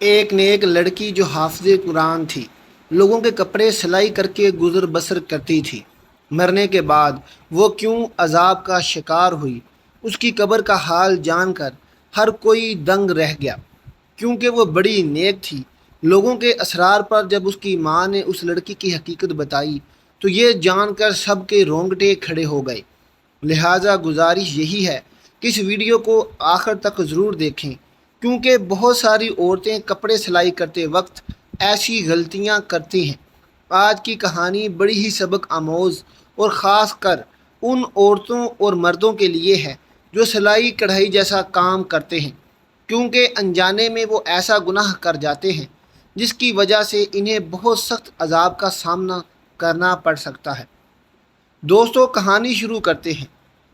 ایک نیک لڑکی جو حافظ قرآن تھی، لوگوں کے کپڑے سلائی کر کے گزر بسر کرتی تھی۔ مرنے کے بعد وہ کیوں عذاب کا شکار ہوئی، اس کی قبر کا حال جان کر ہر کوئی دنگ رہ گیا، کیونکہ وہ بڑی نیک تھی۔ لوگوں کے اسرار پر جب اس کی ماں نے اس لڑکی کی حقیقت بتائی تو یہ جان کر سب کے رونگٹے کھڑے ہو گئے۔ لہٰذا گزارش یہی ہے کہ اس ویڈیو کو آخر تک ضرور دیکھیں، کیونکہ بہت ساری عورتیں کپڑے سلائی کرتے وقت ایسی غلطیاں کرتی ہیں۔ آج کی کہانی بڑی ہی سبق آموز اور خاص کر ان عورتوں اور مردوں کے لیے ہے جو سلائی کڑھائی جیسا کام کرتے ہیں، کیونکہ انجانے میں وہ ایسا گناہ کر جاتے ہیں جس کی وجہ سے انہیں بہت سخت عذاب کا سامنا کرنا پڑ سکتا ہے۔ دوستو، کہانی شروع کرتے ہیں۔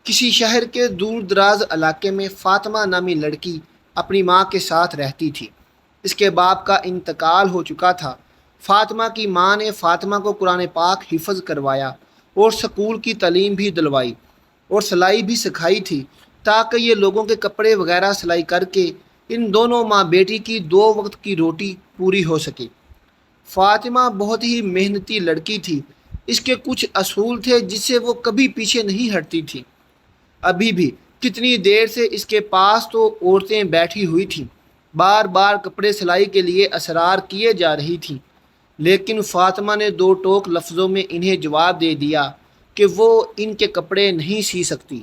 کسی شہر کے دور دراز علاقے میں فاطمہ نامی لڑکی اپنی ماں کے ساتھ رہتی تھی۔ اس کے باپ کا انتقال ہو چکا تھا۔ فاطمہ کی ماں نے فاطمہ کو قرآن پاک حفظ کروایا اور سکول کی تعلیم بھی دلوائی اور سلائی بھی سکھائی تھی، تاکہ یہ لوگوں کے کپڑے وغیرہ سلائی کر کے ان دونوں ماں بیٹی کی 2 وقت کی روٹی پوری ہو سکے۔ فاطمہ بہت ہی محنتی لڑکی تھی۔ اس کے کچھ اصول تھے جس سے وہ کبھی پیچھے نہیں ہٹتی تھی۔ ابھی بھی کتنی دیر سے اس کے پاس تو عورتیں بیٹھی ہوئی تھیں، بار بار کپڑے سلائی کے لیے اصرار کیے جا رہی تھیں، لیکن فاطمہ نے 2 ٹوک لفظوں میں انہیں جواب دے دیا کہ وہ ان کے کپڑے نہیں سی سکتی۔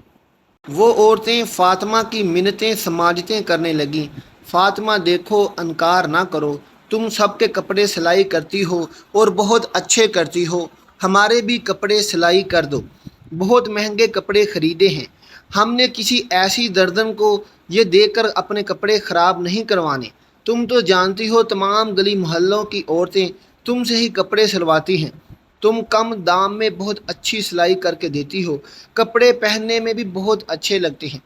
وہ عورتیں فاطمہ کی منتیں سماجتیں کرنے لگیں۔ فاطمہ دیکھو، انکار نہ کرو، تم سب کے کپڑے سلائی کرتی ہو اور بہت اچھے کرتی ہو، ہمارے بھی کپڑے سلائی کر دو۔ بہت مہنگے کپڑے خریدے ہیں، ہم نے کسی ایسی دردن کو یہ دے کر اپنے کپڑے خراب نہیں کروانے۔ تم تو جانتی ہو تمام گلی محلوں کی عورتیں تم سے ہی کپڑے سلواتی ہیں، تم کم دام میں بہت اچھی سلائی کر کے دیتی ہو، کپڑے پہننے میں بھی بہت اچھے لگتے ہیں۔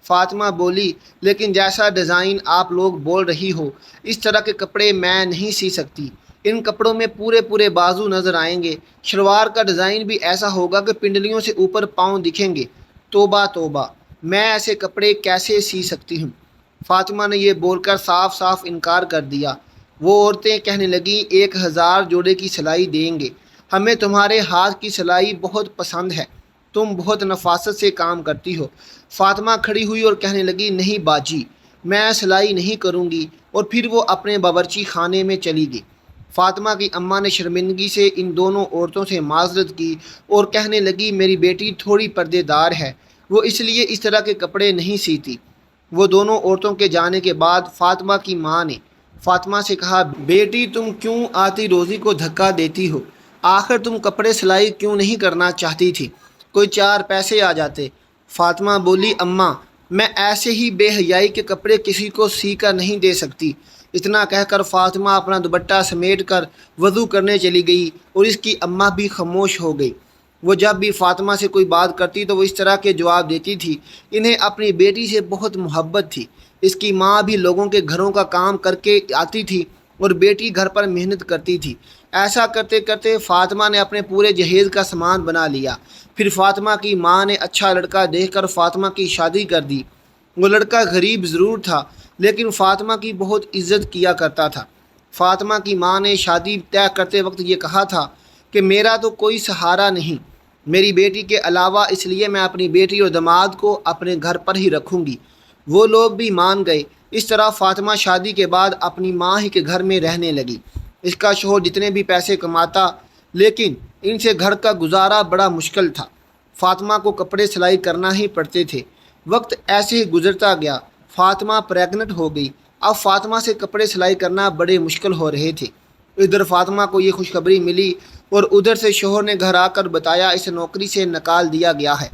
فاطمہ بولی، لیکن جیسا ڈیزائن آپ لوگ بول رہی ہو، اس طرح کے کپڑے میں نہیں سی سکتی۔ ان کپڑوں میں پورے بازو نظر آئیں گے، شلوار کا ڈیزائن بھی ایسا ہوگا کہ پنڈلیوں سے اوپر پاؤں دکھیں گے۔ توبہ توبہ، میں ایسے کپڑے کیسے سی سکتی ہوں؟ فاطمہ نے یہ بول کر صاف صاف انکار کر دیا۔ وہ عورتیں کہنے لگیں، 1000 جوڑے کی سلائی دیں گے، ہمیں تمہارے ہاتھ کی سلائی بہت پسند ہے، تم بہت نفاست سے کام کرتی ہو۔ فاطمہ کھڑی ہوئی اور کہنے لگی، نہیں باجی، میں سلائی نہیں کروں گی، اور پھر وہ اپنے باورچی خانے میں چلی گئی۔ فاطمہ کی اماں نے شرمندگی سے ان دونوں عورتوں سے معذرت کی اور کہنے لگی، میری بیٹی تھوڑی پردے دار ہے، وہ اس لیے اس طرح کے کپڑے نہیں سیتی۔ وہ دونوں عورتوں کے جانے کے بعد فاطمہ کی ماں نے فاطمہ سے کہا، بیٹی تم کیوں آتی روزی کو دھکا دیتی ہو؟ آخر تم کپڑے سلائی کیوں نہیں کرنا چاہتی تھی؟ کوئی 4 پیسے آ جاتے۔ فاطمہ بولی، اماں، میں ایسے ہی بے حیائی کے کپڑے کسی کو سی کر نہیں دے سکتی۔ اتنا کہہ کر فاطمہ اپنا دوپٹہ سمیٹ کر وضو کرنے چلی گئی اور اس کی اماں بھی خاموش ہو گئی۔ وہ جب بھی فاطمہ سے کوئی بات کرتی تو وہ اس طرح کے جواب دیتی تھی۔ انہیں اپنی بیٹی سے بہت محبت تھی۔ اس کی ماں بھی لوگوں کے گھروں کا کام کر کے آتی تھی اور بیٹی گھر پر محنت کرتی تھی۔ ایسا کرتے کرتے فاطمہ نے اپنے پورے جہیز کا سامان بنا لیا۔ پھر فاطمہ کی ماں نے اچھا لڑکا دیکھ کر فاطمہ کی شادی کر دی۔ وہ لڑکا غریب ضرور تھا، لیکن فاطمہ کی بہت عزت کیا کرتا تھا۔ فاطمہ کی ماں نے شادی طے کرتے وقت یہ کہا تھا کہ میرا تو کوئی سہارا نہیں، میری بیٹی کے علاوہ، اس لیے میں اپنی بیٹی اور داماد کو اپنے گھر پر ہی رکھوں گی۔ وہ لوگ بھی مان گئے۔ اس طرح فاطمہ شادی کے بعد اپنی ماں ہی کے گھر میں رہنے لگی۔ اس کا شوہر جتنے بھی پیسے کماتا، لیکن ان سے گھر کا گزارا بڑا مشکل تھا۔ فاطمہ کو کپڑے سلائی کرنا ہی پڑتے تھے۔ وقت ایسے ہی گزرتا گیا، فاطمہ پریگننٹ ہو گئی۔ اب فاطمہ سے کپڑے سلائی کرنا بڑے مشکل ہو رہے تھے۔ ادھر فاطمہ کو یہ خوشخبری ملی اور ادھر سے شوہر نے گھر آ کر بتایا، اسے نوکری سے نکال دیا گیا ہے۔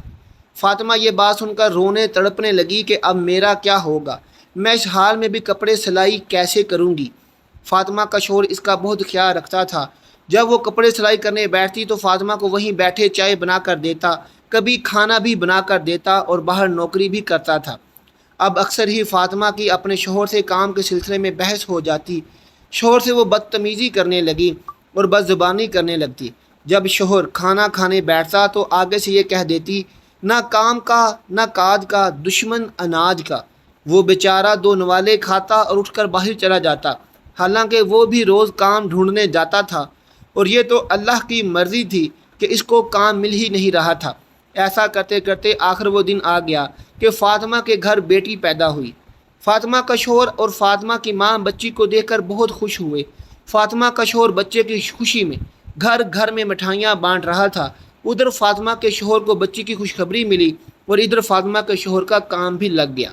فاطمہ یہ بات سن کر رونے تڑپنے لگی کہ اب میرا کیا ہوگا، میں اس حال میں بھی کپڑے سلائی کیسے کروں گی؟ فاطمہ کا شوہر اس کا بہت خیال رکھتا تھا۔ جب وہ کپڑے سلائی کرنے بیٹھتی تو فاطمہ کو وہیں بیٹھے چائے بنا کر دیتا، کبھی کھانا بھی بنا کر دیتا اور باہر نوکری بھی کرتا تھا۔ اب اکثر ہی فاطمہ کی اپنے شوہر سے کام کے سلسلے میں بحث ہو جاتی۔ شوہر سے وہ بدتمیزی کرنے لگی اور بد زبانی کرنے لگتی۔ جب شوہر کھانا کھانے بیٹھتا تو آگے سے یہ کہہ دیتی، نہ کام کا نہ کاج کا، دشمن اناج کا۔ وہ بیچارہ 2 نوالے کھاتا اور اٹھ کر باہر چلا جاتا۔ حالانکہ وہ بھی روز کام ڈھونڈنے جاتا تھا اور یہ تو اللہ کی مرضی تھی کہ اس کو کام مل ہی نہیں رہا تھا۔ ایسا کرتے کرتے آخر وہ دن آ گیا کہ فاطمہ کے گھر بیٹی پیدا ہوئی۔ فاطمہ کا شوہر اور فاطمہ کی ماں بچی کو دیکھ کر بہت خوش ہوئے۔ فاطمہ کا شوہر بچے کی خوشی میں گھر گھر میں مٹھائیاں بانٹ رہا تھا۔ ادھر فاطمہ کے شوہر کو بچی کی خوشخبری ملی اور ادھر فاطمہ کے شوہر کا کام بھی لگ گیا۔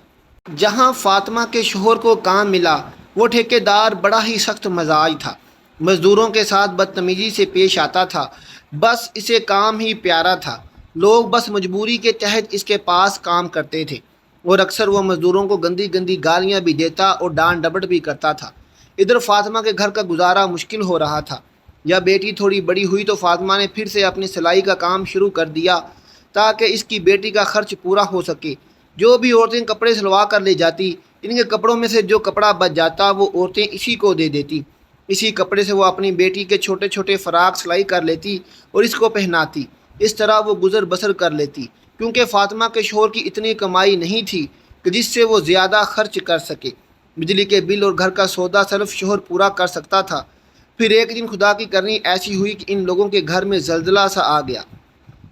جہاں فاطمہ کے شوہر کو کام ملا وہ ٹھیکیدار بڑا ہی سخت مزاج تھا، مزدوروں کے ساتھ بدتمیزی سے پیش آتا تھا، بس اسے کام ہی پیارا تھا۔ لوگ بس مجبوری کے تحت اس کے پاس کام کرتے تھے اور اکثر وہ مزدوروں کو گندی گندی گالیاں بھی دیتا اور ڈانٹ ڈپٹ بھی کرتا تھا۔ ادھر فاطمہ کے گھر کا گزارا مشکل ہو رہا تھا۔ جب بیٹی تھوڑی بڑی ہوئی تو فاطمہ نے پھر سے اپنی سلائی کا کام شروع کر دیا تاکہ اس کی بیٹی کا خرچ پورا ہو سکے۔ جو بھی عورتیں کپڑے سلوا کر لے جاتی، ان کے کپڑوں میں سے جو کپڑا بچ جاتا وہ عورتیں اسی کو دے دیتی۔ اسی کپڑے سے وہ اپنی بیٹی کے چھوٹے چھوٹے فراق سلائی کر لیتی اور اس کو پہناتی۔ اس طرح وہ گزر بسر کر لیتی، کیونکہ فاطمہ کے شوہر کی اتنی کمائی نہیں تھی کہ جس سے وہ زیادہ خرچ کر سکے۔ بجلی کے بل اور گھر کا سودا صرف شوہر پورا کر سکتا تھا۔ پھر ایک دن خدا کی کرنی ایسی ہوئی کہ ان لوگوں کے گھر میں زلزلہ سا آ گیا۔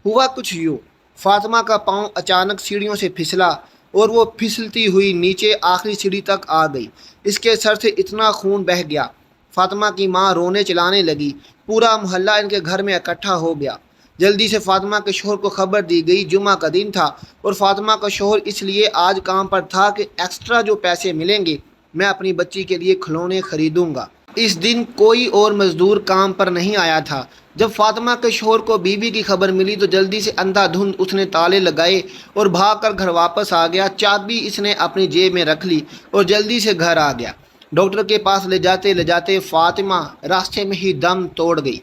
ہوا کچھ یوں، فاطمہ کا پاؤں اچانک سیڑھیوں سے پھسلا اور وہ پھسلتی ہوئی نیچے آخری سیڑھی تک آ گئی۔ اس کے سر سے اتنا خون بہہ گیا۔ فاطمہ کی ماں رونے چلانے لگی۔ پورا محلہ ان کے گھر میں اکٹھا ہو گیا۔ جلدی سے فاطمہ کے شوہر کو خبر دی گئی۔ جمعہ کا دن تھا اور فاطمہ کا شوہر اس لیے آج کام پر تھا کہ ایکسٹرا جو پیسے ملیں گے میں اپنی بچی کے لیے کھلونے خریدوں گا۔ اس دن کوئی اور مزدور کام پر نہیں آیا تھا۔ جب فاطمہ کے شوہر کو بیوی کی خبر ملی تو جلدی سے اندھا دھند اس نے تالے لگائے اور بھاگ کر گھر واپس آ گیا۔ چابی اس نے اپنی جیب میں رکھ لی اور جلدی سے گھر آ گیا۔ ڈاکٹر کے پاس لے جاتے فاطمہ راستے میں ہی دم توڑ گئی۔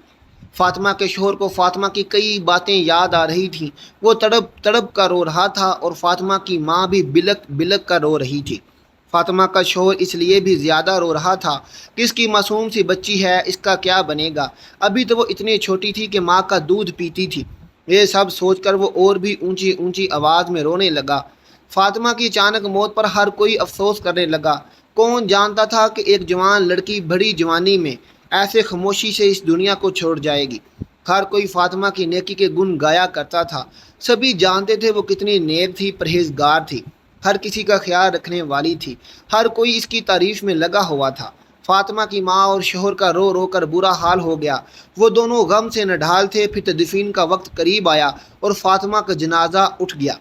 فاطمہ کے شوہر کو فاطمہ کی کئی باتیں یاد آ رہی تھیں۔ وہ تڑپ تڑپ کر رو رہا تھا اور فاطمہ کی ماں بھی بلک بلک کر رو رہی تھی۔ فاطمہ کا شوہر اس لیے بھی زیادہ رو رہا تھا کہ اس کی معصوم سی بچی ہے، اس کا کیا بنے گا۔ ابھی تو وہ اتنی چھوٹی تھی کہ ماں کا دودھ پیتی تھی۔ یہ سب سوچ کر وہ اور بھی اونچی اونچی آواز میں رونے لگا۔ فاطمہ کی اچانک موت پر ہر کوئی افسوس کرنے لگا۔ کون جانتا تھا کہ ایک جوان لڑکی بڑی جوانی میں ایسے خاموشی سے اس دنیا کو چھوڑ جائے گی۔ ہر کوئی فاطمہ کی نیکی کے گن گایا کرتا تھا۔ سبھی جانتے تھے وہ کتنی نیک تھی، پرہیزگار تھی، ہر کسی کا خیال رکھنے والی تھی۔ ہر کوئی اس کی تعریف میں لگا ہوا تھا۔ فاطمہ کی ماں اور شوہر کا رو رو کر برا حال ہو گیا۔ وہ دونوں غم سے نڈھال تھے۔ پھر تدفین کا وقت قریب آیا اور فاطمہ کا جنازہ اٹھ گیا۔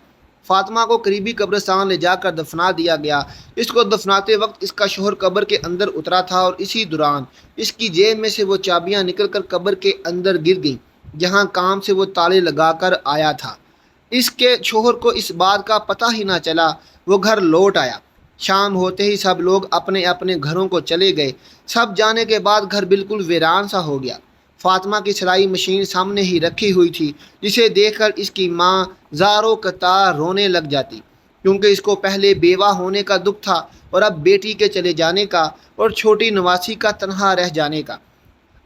فاطمہ کو قریبی قبرستان لے جا کر دفنا دیا گیا۔ اس کو دفناتے وقت اس کا شوہر قبر کے اندر اترا تھا اور اسی دوران اس کی جیب میں سے وہ چابیاں نکل کر قبر کے اندر گر گئیں جہاں کام سے وہ تالے لگا کر آیا تھا۔ اس کے شوہر کو اس بات کا پتہ ہی نہ چلا۔ وہ گھر لوٹ آیا۔ شام ہوتے ہی سب لوگ اپنے اپنے گھروں کو چلے گئے۔ سب جانے کے بعد گھر بالکل ویران سا ہو گیا۔ فاطمہ کی سلائی مشین سامنے ہی رکھی ہوئی تھی، جسے دیکھ کر اس کی ماں زاروں قطار رونے لگ جاتی، کیونکہ اس کو پہلے بیوہ ہونے کا دکھ تھا اور اب بیٹی کے چلے جانے کا اور چھوٹی نواسی کا تنہا رہ جانے کا۔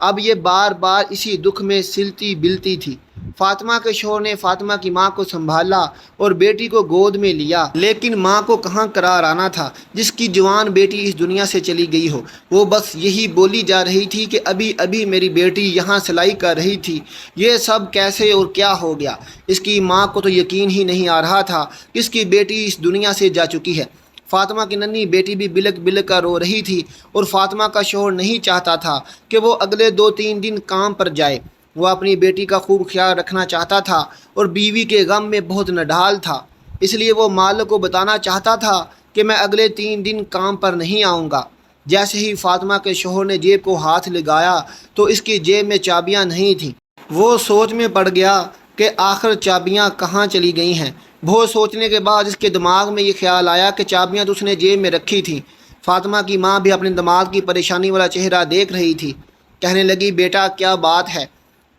اب یہ بار بار اسی دکھ میں سلتی بلتی تھی۔ فاطمہ کے شوہر نے فاطمہ کی ماں کو سنبھالا اور بیٹی کو گود میں لیا، لیکن ماں کو کہاں قرار آنا تھا جس کی جوان بیٹی اس دنیا سے چلی گئی ہو۔ وہ بس یہی بولی جا رہی تھی کہ ابھی ابھی میری بیٹی یہاں سلائی کر رہی تھی، یہ سب کیسے اور کیا ہو گیا۔ اس کی ماں کو تو یقین ہی نہیں آ رہا تھا کہ اس کی بیٹی اس دنیا سے جا چکی ہے۔ فاطمہ کی ننھی بیٹی بھی بلک بلک کر رو رہی تھی اور فاطمہ کا شوہر نہیں چاہتا تھا کہ وہ اگلے 2-3 دن کام پر جائے۔ وہ اپنی بیٹی کا خوب خیال رکھنا چاہتا تھا اور بیوی کے غم میں بہت نڈھال تھا، اس لیے وہ مالک کو بتانا چاہتا تھا کہ میں اگلے 3 دن کام پر نہیں آؤں گا۔ جیسے ہی فاطمہ کے شوہر نے جیب کو ہاتھ لگایا تو اس کی جیب میں چابیاں نہیں تھیں۔ وہ سوچ میں پڑ گیا کہ آخر چابیاں کہاں چلی گئی ہیں۔ بہت سوچنے کے بعد اس کے دماغ میں یہ خیال آیا کہ چابیاں تو اس نے جیب میں رکھی تھیں۔ فاطمہ کی ماں بھی اپنے دماغ کی پریشانی والا چہرہ دیکھ رہی تھی۔ کہنے لگی، بیٹا کیا بات ہے؟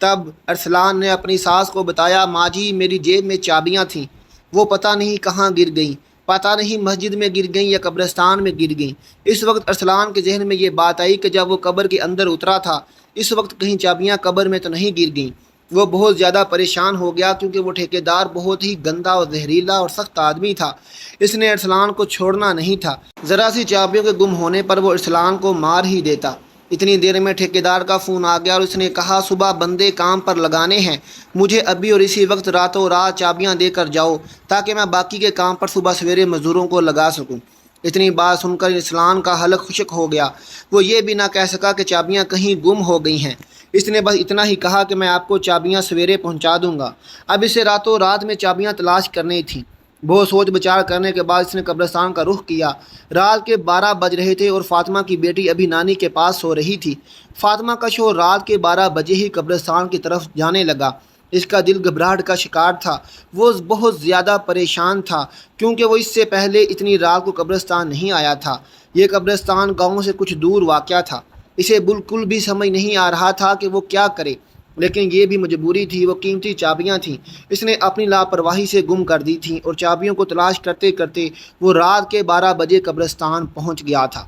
تب ارسلان نے اپنی ساس کو بتایا، ماں جی میری جیب میں چابیاں تھیں، وہ پتہ نہیں کہاں گر گئیں، پتہ نہیں مسجد میں گر گئیں یا قبرستان میں گر گئیں۔ اس وقت ارسلان کے ذہن میں یہ بات آئی کہ جب وہ قبر کے اندر اترا تھا اس وقت کہیں چابیاں قبر میں تو نہیں گر گئیں۔ وہ بہت زیادہ پریشان ہو گیا کیونکہ وہ ٹھیکیدار بہت ہی گندا اور زہریلا اور سخت آدمی تھا۔ اس نے ارسلان کو چھوڑنا نہیں تھا۔ ذرا سی چابیوں کے گم ہونے پر وہ ارسلان کو مار ہی دیتا۔ اتنی دیر میں ٹھیکیدار کا فون آ گیا اور اس نے کہا صبح بندے کام پر لگانے ہیں، مجھے ابھی اور اسی وقت راتوں رات چابیاں دے کر جاؤ تاکہ میں باقی کے کام پر صبح سویرے مزدوروں کو لگا سکوں۔ اتنی بات سن کر ارسلان کا حلق خشک ہو گیا۔ وہ یہ بھی نہ کہہ سکا کہ چابیاں کہیں گم ہو گئی ہیں۔ اس نے بس اتنا ہی کہا کہ میں آپ کو چابیاں سویرے پہنچا دوں گا۔ اب اسے راتوں رات میں چابیاں تلاش کرنی تھیں۔ بہت سوچ بچار کرنے کے بعد اس نے قبرستان کا رخ کیا۔ رات کے 12 بج رہے تھے اور فاطمہ کی بیٹی ابھی نانی کے پاس سو رہی تھی۔ فاطمہ کا شوہر رات کے 12 بجے ہی قبرستان کی طرف جانے لگا۔ اس کا دل گھبراہٹ کا شکار تھا۔ وہ بہت زیادہ پریشان تھا کیونکہ وہ اس سے پہلے اتنی رات کو قبرستان نہیں آیا تھا۔ یہ قبرستان گاؤں سے کچھ دور واقع تھا۔ اسے بالکل بھی سمجھ نہیں آ رہا تھا کہ وہ کیا کرے، لیکن یہ بھی مجبوری تھی۔ وہ قیمتی چابیاں تھیں، اس نے اپنی لاپرواہی سے گم کر دی تھیں اور چابیوں کو تلاش کرتے کرتے وہ رات کے 12 بجے قبرستان پہنچ گیا تھا۔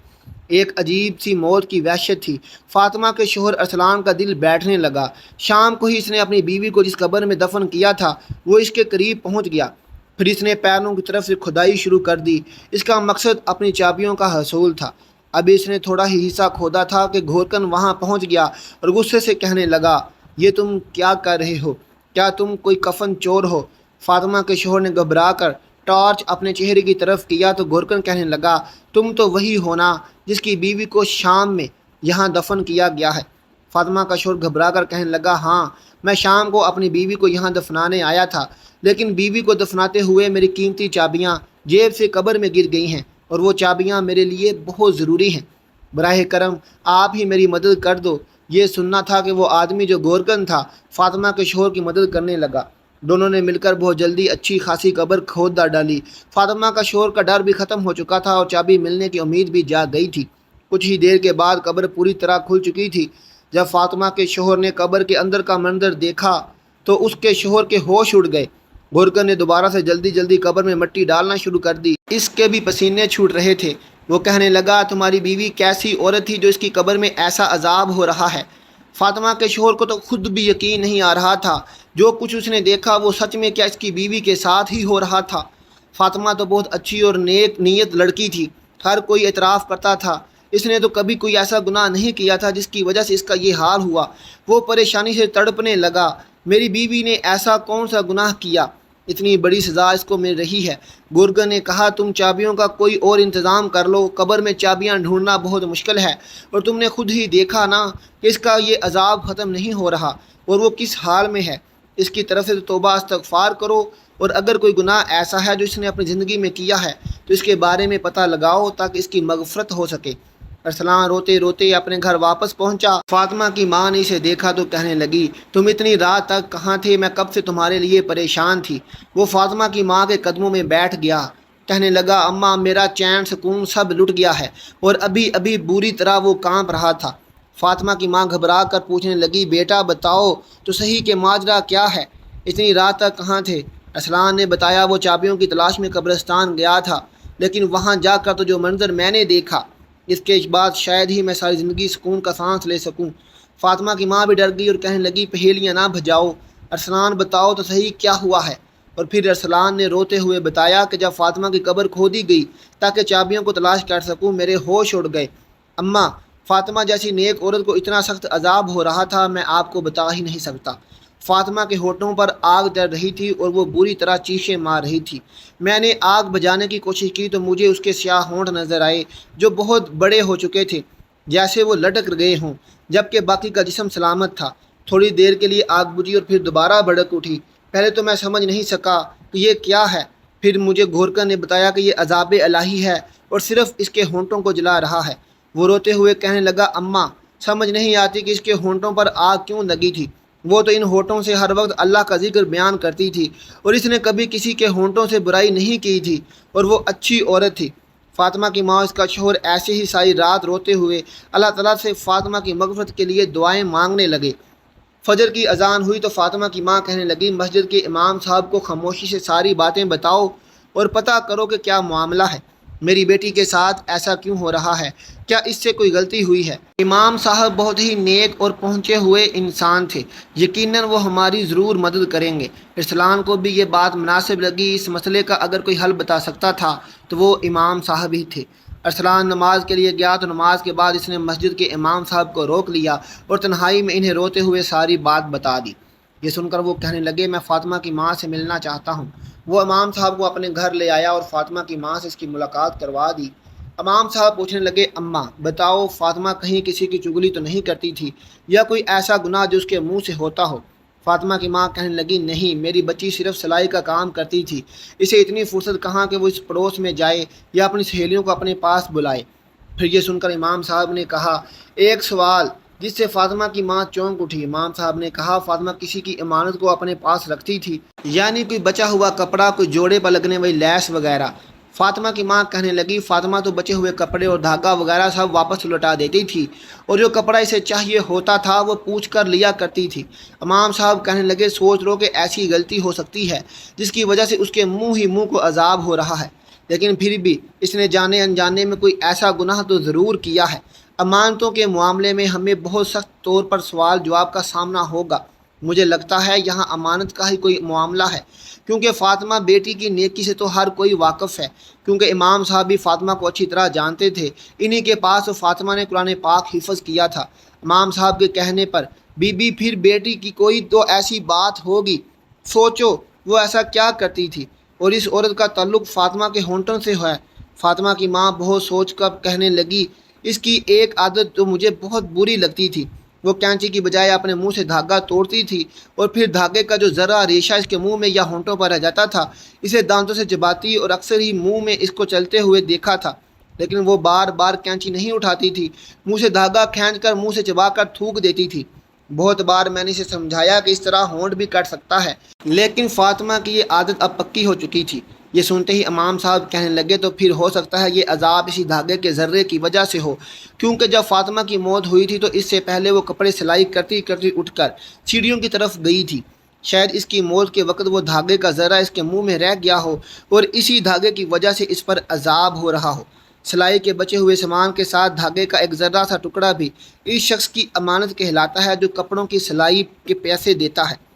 ایک عجیب سی موت کی وحشت تھی۔ فاطمہ کے شوہر ارسلان کا دل بیٹھنے لگا۔ شام کو ہی اس نے اپنی بیوی کو جس قبر میں دفن کیا تھا وہ اس کے قریب پہنچ گیا۔ پھر اس نے پیروں کی طرف سے کھدائی شروع کر دی۔ اس کا مقصد اپنی چابیوں کا حصول تھا۔ ابھی اس نے تھوڑا ہی حصہ کھودا تھا کہ گھورکن وہاں پہنچ گیا اور غصے سے کہنے لگا، یہ تم کیا کر رہے ہو؟ کیا تم کوئی کفن چور ہو؟ فاطمہ کے شوہر نے گھبرا کر ٹارچ اپنے چہرے کی طرف کیا تو گھورکن کہنے لگا، تم تو وہی ہونا جس کی بیوی کو شام میں یہاں دفن کیا گیا ہے۔ فاطمہ کا شوہر گھبرا کر کہنے لگا، ہاں، میں شام کو اپنی بیوی کو یہاں دفنانے آیا تھا، لیکن بیوی کو دفناتے ہوئے میری قیمتی چابیاں جیب سے قبر میں گر گئی ہیں اور وہ چابیاں میرے لیے بہت ضروری ہیں۔ براہ کرم آپ ہی میری مدد کر دو۔ یہ سننا تھا کہ وہ آدمی جو گورکن تھا فاطمہ کے شوہر کی مدد کرنے لگا۔ دونوں نے مل کر بہت جلدی اچھی خاصی قبر کھود ڈالی۔ فاطمہ کا شوہر کا ڈر بھی ختم ہو چکا تھا اور چابی ملنے کی امید بھی جاگ گئی تھی۔ کچھ ہی دیر کے بعد قبر پوری طرح کھل چکی تھی۔ جب فاطمہ کے شوہر نے قبر کے اندر کا منظر دیکھا تو اس کے شوہر کے ہوش اڑ گئے۔ گورکن نے دوبارہ سے جلدی جلدی قبر میں مٹی ڈالنا شروع کر دی۔ اس کے بھی پسینے چھوٹ رہے تھے۔ وہ کہنے لگا، تمہاری بیوی کیسی عورت تھی جو اس کی قبر میں ایسا عذاب ہو رہا ہے؟ فاطمہ کے شوہر کو تو خود بھی یقین نہیں آ رہا تھا۔ جو کچھ اس نے دیکھا وہ سچ میں کیا اس کی بیوی کے ساتھ ہی ہو رہا تھا؟ فاطمہ تو بہت اچھی اور نیک نیت لڑکی تھی، ہر کوئی اعتراف کرتا تھا۔ اس نے تو کبھی کوئی ایسا گناہ نہیں کیا تھا جس کی وجہ سے اس کا یہ حال ہوا۔ وہ پریشانی سے تڑپنے لگا، میری بیوی نے ایسا کون سا گناہ کیا؟ اتنی بڑی سزا اس کو مل رہی ہے۔ گورکن نے کہا، تم چابیوں کا کوئی اور انتظام کر لو، قبر میں چابیاں ڈھونڈنا بہت مشکل ہے، اور تم نے خود ہی دیکھا نا کہ اس کا یہ عذاب ختم نہیں ہو رہا اور وہ کس حال میں ہے۔ اس کی طرف سے توبہ استغفار کرو، اور اگر کوئی گناہ ایسا ہے جو اس نے اپنی زندگی میں کیا ہے تو اس کے بارے میں پتہ لگاؤ تاکہ اس کی مغفرت ہو سکے۔ ارسلان روتے روتے اپنے گھر واپس پہنچا۔ فاطمہ کی ماں نے اسے دیکھا تو کہنے لگی، تم اتنی رات تک کہاں تھے؟ میں کب سے تمہارے لیے پریشان تھی۔ وہ فاطمہ کی ماں کے قدموں میں بیٹھ گیا، کہنے لگا، اماں، میرا چین سکون سب لٹ گیا ہے اور ابھی بری طرح وہ کانپ رہا تھا۔ فاطمہ کی ماں گھبرا کر پوچھنے لگی، بیٹا بتاؤ تو صحیح کہ ماجرا کیا ہے؟ اتنی رات تک کہاں تھے؟ ارسلان نے بتایا، وہ چابیوں کی تلاش میں قبرستان گیا تھا، لیکن وہاں جا کر تو جو منظر میں نے دیکھا، اس کے بعد شاید ہی میں ساری زندگی سکون کا سانس لے سکوں۔ فاطمہ کی ماں بھی ڈر گئی اور کہنے لگی، پہیلیاں نہ بھجاؤ، ارسلان بتاؤ تو صحیح کیا ہوا ہے؟ اور پھر ارسلان نے روتے ہوئے بتایا کہ جب فاطمہ کی قبر کھودی گئی تاکہ چابیوں کو تلاش کر سکوں، میرے ہوش اڑ گئے۔ اماں، فاطمہ جیسی نیک عورت کو اتنا سخت عذاب ہو رہا تھا، میں آپ کو بتا ہی نہیں سکتا۔ فاطمہ کے ہونٹوں پر آگ جل رہی تھی اور وہ بری طرح چیخیں مار رہی تھی۔ میں نے آگ بجھانے کی کوشش کی تو مجھے اس کے سیاہ ہونٹ نظر آئے جو بہت بڑے ہو چکے تھے، جیسے وہ لٹک گئے ہوں، جبکہ باقی کا جسم سلامت تھا۔ تھوڑی دیر کے لیے آگ بجھی اور پھر دوبارہ بھڑک اٹھی۔ پہلے تو میں سمجھ نہیں سکا کہ یہ کیا ہے، پھر مجھے گھورکن نے بتایا کہ یہ عذاب الہی ہے اور صرف اس کے ہونٹوں کو جلا رہا ہے۔ وہ روتے ہوئے کہنے لگا، اماں، سمجھ نہیں آتی کہ اس کے ہونٹوں پر آگ کیوں لگی تھی۔ وہ تو ان ہونٹوں سے ہر وقت اللہ کا ذکر بیان کرتی تھی اور اس نے کبھی کسی کے ہونٹوں سے برائی نہیں کی تھی، اور وہ اچھی عورت تھی۔ فاطمہ کی ماں اس کا شوہر ایسے ہی ساری رات روتے ہوئے اللہ تعالیٰ سے فاطمہ کی مغفرت کے لیے دعائیں مانگنے لگے۔ فجر کی اذان ہوئی تو فاطمہ کی ماں کہنے لگی، مسجد کے امام صاحب کو خاموشی سے ساری باتیں بتاؤ اور پتہ کرو کہ کیا معاملہ ہے۔ میری بیٹی کے ساتھ ایسا کیوں ہو رہا ہے؟ کیا اس سے کوئی غلطی ہوئی ہے؟ امام صاحب بہت ہی نیک اور پہنچے ہوئے انسان تھے، یقیناً وہ ہماری ضرور مدد کریں گے۔ ارسلان کو بھی یہ بات مناسب لگی، اس مسئلے کا اگر کوئی حل بتا سکتا تھا تو وہ امام صاحب ہی تھے۔ ارسلان نماز کے لیے گیا تو نماز کے بعد اس نے مسجد کے امام صاحب کو روک لیا اور تنہائی میں انہیں روتے ہوئے ساری بات بتا دی۔ یہ سن کر وہ کہنے لگے، میں فاطمہ کی ماں سے ملنا چاہتا ہوں۔ وہ امام صاحب کو اپنے گھر لے آیا اور فاطمہ کی ماں سے اس کی ملاقات کروا دی۔ امام صاحب پوچھنے لگے، اماں بتاؤ، فاطمہ کہیں کسی کی چگلی تو نہیں کرتی تھی یا کوئی ایسا گناہ جو اس کے منہ سے ہوتا ہو؟ فاطمہ کی ماں کہنے لگی، نہیں، میری بچی صرف سلائی کا کام کرتی تھی، اسے اتنی فرصت کہاں کہ وہ اس پڑوس میں جائے یا اپنی سہیلیوں کو اپنے پاس بلائے۔ پھر یہ سن کر امام صاحب نے کہا، ایک سوال، جس سے فاطمہ کی ماں چونک اٹھی۔ امام صاحب نے کہا، فاطمہ کسی کی امانت کو اپنے پاس رکھتی تھی، یعنی کوئی بچا ہوا کپڑا، کوئی جوڑے پر لگنے والی لیس وغیرہ؟ فاطمہ کی ماں کہنے لگی، فاطمہ تو بچے ہوئے کپڑے اور دھاگا وغیرہ سب واپس لوٹا دیتی تھی، اور جو کپڑا اسے چاہیے ہوتا تھا وہ پوچھ کر لیا کرتی تھی۔ امام صاحب کہنے لگے، سوچ لو کہ ایسی غلطی ہو سکتی ہے جس کی وجہ سے اس کے منہ کو عذاب ہو رہا ہے، لیکن پھر بھی اس نے جانے انجانے میں کوئی ایسا گناہ تو ضرور کیا ہے۔ امانتوں کے معاملے میں ہمیں بہت سخت طور پر سوال جواب کا سامنا ہوگا۔ مجھے لگتا ہے یہاں امانت کا ہی کوئی معاملہ ہے، کیونکہ فاطمہ بیٹی کی نیکی سے تو ہر کوئی واقف ہے، کیونکہ امام صاحب بھی فاطمہ کو اچھی طرح جانتے تھے۔ انہی کے پاس فاطمہ نے قرآن پاک حفظ کیا تھا۔ امام صاحب کے کہنے پر، بی بی پھر بیٹی کی کوئی تو ایسی بات ہوگی، سوچو وہ ایسا کیا کرتی تھی، اور اس عورت کا تعلق فاطمہ کے ہونٹوں سے ہے۔ فاطمہ کی ماں بہت سوچ کر کہنے لگی، اس کی ایک عادت تو مجھے بہت بری لگتی تھی، وہ کینچی کی بجائے اپنے منہ سے دھاگا توڑتی تھی اور پھر دھاگے کا جو ذرہ ریشہ اس کے منہ میں یا ہونٹوں پر رہ جاتا تھا اسے دانتوں سے چباتی، اور اکثر ہی منہ میں اس کو چلتے ہوئے دیکھا تھا، لیکن وہ بار بار کینچی نہیں اٹھاتی تھی، منہ سے دھاگا کھینچ کر منہ سے چبا کر تھوک دیتی تھی۔ بہت بار میں نے اسے سمجھایا کہ اس طرح ہونٹ بھی کٹ سکتا ہے، لیکن فاطمہ کی یہ عادت اب پکی ہو چکی تھی۔ یہ سنتے ہی امام صاحب کہنے لگے، تو پھر ہو سکتا ہے یہ عذاب اسی دھاگے کے ذرے کی وجہ سے ہو، کیونکہ جب فاطمہ کی موت ہوئی تھی تو اس سے پہلے وہ کپڑے سلائی کرتی کرتی اٹھ کر سیڑھیوں کی طرف گئی تھی۔ شاید اس کی موت کے وقت وہ دھاگے کا ذرہ اس کے منہ میں رہ گیا ہو اور اسی دھاگے کی وجہ سے اس پر عذاب ہو رہا ہو۔ سلائی کے بچے ہوئے سامان کے ساتھ دھاگے کا ایک ذرہ سا ٹکڑا بھی اس شخص کی امانت کہلاتا ہے جو کپڑوں کی سلائی کے پیسے دیتا ہے۔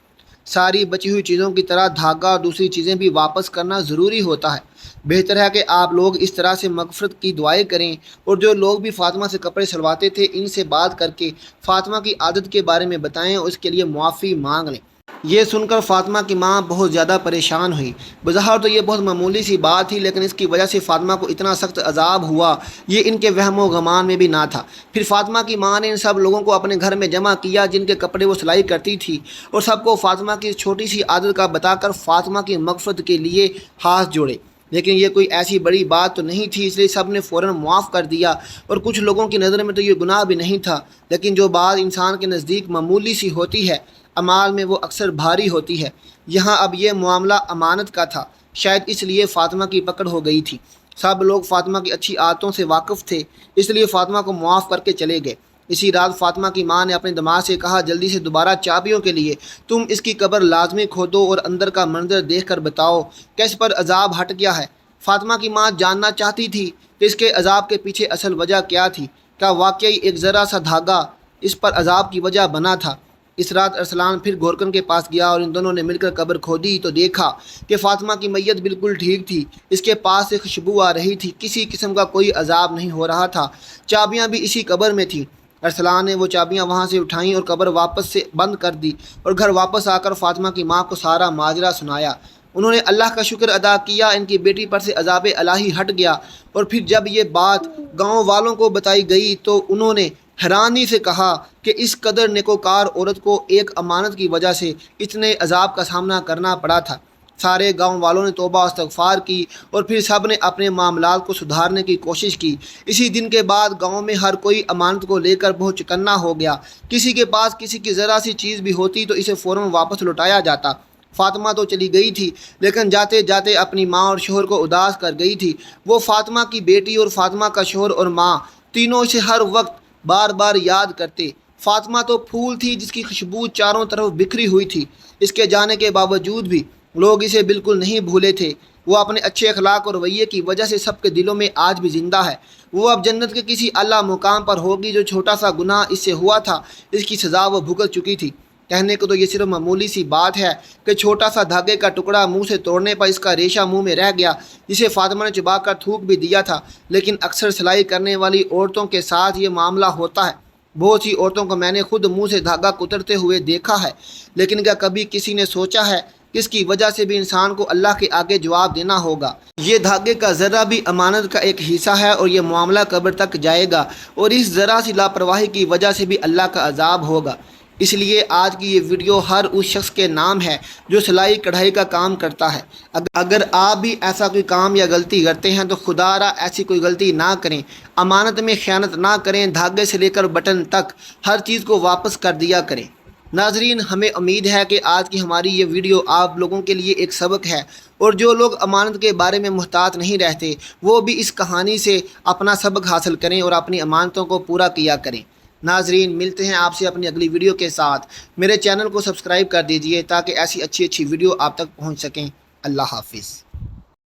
ساری بچی ہوئی چیزوں کی طرح دھاگا اور دوسری چیزیں بھی واپس کرنا ضروری ہوتا ہے۔ بہتر ہے کہ آپ لوگ اس طرح سے مغفرت کی دعائیں کریں، اور جو لوگ بھی فاطمہ سے کپڑے سلواتے تھے ان سے بات کر کے فاطمہ کی عادت کے بارے میں بتائیں اور اس کے لیے معافی مانگ لیں۔ یہ سن کر فاطمہ کی ماں بہت زیادہ پریشان ہوئی۔ بظاہر تو یہ بہت معمولی سی بات تھی، لیکن اس کی وجہ سے فاطمہ کو اتنا سخت عذاب ہوا یہ ان کے وہم و گمان میں بھی نہ تھا۔ پھر فاطمہ کی ماں نے ان سب لوگوں کو اپنے گھر میں جمع کیا جن کے کپڑے وہ سلائی کرتی تھی، اور سب کو فاطمہ کی چھوٹی سی عادت کا بتا کر فاطمہ کی مغفرت کے لیے ہاتھ جوڑے۔ لیکن یہ کوئی ایسی بڑی بات تو نہیں تھی، اس لیے سب نے فوراً معاف کر دیا، اور کچھ لوگوں کی نظر میں تو یہ گناہ بھی نہیں تھا، لیکن جو بات انسان کے نزدیک معمولی سی ہوتی ہے اعمال میں وہ اکثر بھاری ہوتی ہے۔ یہاں اب یہ معاملہ امانت کا تھا، شاید اس لیے فاطمہ کی پکڑ ہو گئی تھی۔ سب لوگ فاطمہ کی اچھی عادتوں سے واقف تھے، اس لیے فاطمہ کو معاف کر کے چلے گئے۔ اسی رات فاطمہ کی ماں نے اپنے دماغ سے کہا، جلدی سے دوبارہ چابیوں کے لیے تم اس کی قبر لازمی کھودو اور اندر کا منظر دیکھ کر بتاؤ کہ اس پر عذاب ہٹ گیا ہے۔ فاطمہ کی ماں جاننا چاہتی تھی کہ اس کے عذاب کے پیچھے اصل وجہ کیا تھی، کیا واقعی ایک ذرا سا دھاگا اس پر عذاب کی وجہ بنا تھا۔ اس رات ارسلان پھر گورکن کے پاس گیا اور ان دونوں نے مل کر قبر کھودی تو دیکھا کہ فاطمہ کی میت بالکل ٹھیک تھی، اس کے پاس سے خوشبو آ رہی تھی، کسی قسم کا کوئی عذاب نہیں ہو رہا تھا، چابیاں بھی اسی قبر میں تھیں۔ ارسلان نے وہ چابیاں وہاں سے اٹھائیں اور قبر واپس سے بند کر دی، اور گھر واپس آ کر فاطمہ کی ماں کو سارا ماجرا سنایا۔ انہوں نے اللہ کا شکر ادا کیا، ان کی بیٹی پر سے عذاب الہی ہٹ گیا، اور پھر جب یہ بات گاؤں والوں کو بتائی گئی تو انہوں نے حیرانی سے کہا کہ اس قدر نیکوکار عورت کو ایک امانت کی وجہ سے اتنے عذاب کا سامنا کرنا پڑا تھا۔ سارے گاؤں والوں نے توبہ و استغفار کی اور پھر سب نے اپنے معاملات کو سدھارنے کی کوشش کی۔ اسی دن کے بعد گاؤں میں ہر کوئی امانت کو لے کر بہت چکنا ہو گیا۔ کسی کے پاس کسی کی ذرا سی چیز بھی ہوتی تو اسے فوراً واپس لوٹایا جاتا۔ فاطمہ تو چلی گئی تھی، لیکن جاتے جاتے اپنی ماں اور شوہر کو اداس کر گئی تھی۔ وہ فاطمہ کی بیٹی اور فاطمہ کا شوہر اور ماں تینوں اسے ہر وقت بار بار یاد کرتے۔ فاطمہ تو پھول تھی جس کی خوشبو چاروں طرف بکھری ہوئی تھی، اس کے جانے کے باوجود بھی لوگ اسے بالکل نہیں بھولے تھے۔ وہ اپنے اچھے اخلاق اور رویے کی وجہ سے سب کے دلوں میں آج بھی زندہ ہے۔ وہ اب جنت کے کسی اعلیٰ مقام پر ہوگی۔ جو چھوٹا سا گناہ اس سے ہوا تھا، اس کی سزا وہ بھگت چکی تھی۔ کہنے کو تو یہ صرف معمولی سی بات ہے کہ چھوٹا سا دھاگے کا ٹکڑا منہ سے توڑنے پر اس کا ریشہ منہ میں رہ گیا، جسے فاطمہ نے چبا کر تھوک بھی دیا تھا۔ لیکن اکثر سلائی کرنے والی عورتوں کے ساتھ یہ معاملہ ہوتا ہے۔ بہت سی عورتوں کو میں نے خود منہ سے دھاگا کترتے ہوئے دیکھا ہے، لیکن کیا کبھی کسی نے سوچا ہے کہ اس کی وجہ سے بھی انسان کو اللہ کے آگے جواب دینا ہوگا؟ یہ دھاگے کا ذرہ بھی امانت کا ایک حصہ ہے اور یہ معاملہ قبر تک جائے گا، اور اس ذرا سی لاپرواہی کی وجہ سے بھی اللہ کا عذاب ہوگا۔ اس لیے آج کی یہ ویڈیو ہر اس شخص کے نام ہے جو سلائی کڑھائی کا کام کرتا ہے۔ اگر آپ بھی ایسا کوئی کام یا غلطی کرتے ہیں تو خدا را ایسی کوئی غلطی نہ کریں، امانت میں خیانت نہ کریں، دھاگے سے لے کر بٹن تک ہر چیز کو واپس کر دیا کریں۔ ناظرین، ہمیں امید ہے کہ آج کی ہماری یہ ویڈیو آپ لوگوں کے لیے ایک سبق ہے، اور جو لوگ امانت کے بارے میں محتاط نہیں رہتے وہ بھی اس کہانی سے اپنا سبق حاصل کریں اور اپنی امانتوں کو پورا کیا کریں۔ ناظرین، ملتے ہیں آپ سے اپنی اگلی ویڈیو کے ساتھ۔ میرے چینل کو سبسکرائب کر دیجئے تاکہ ایسی اچھی ویڈیو آپ تک پہنچ سکیں۔ اللہ حافظ۔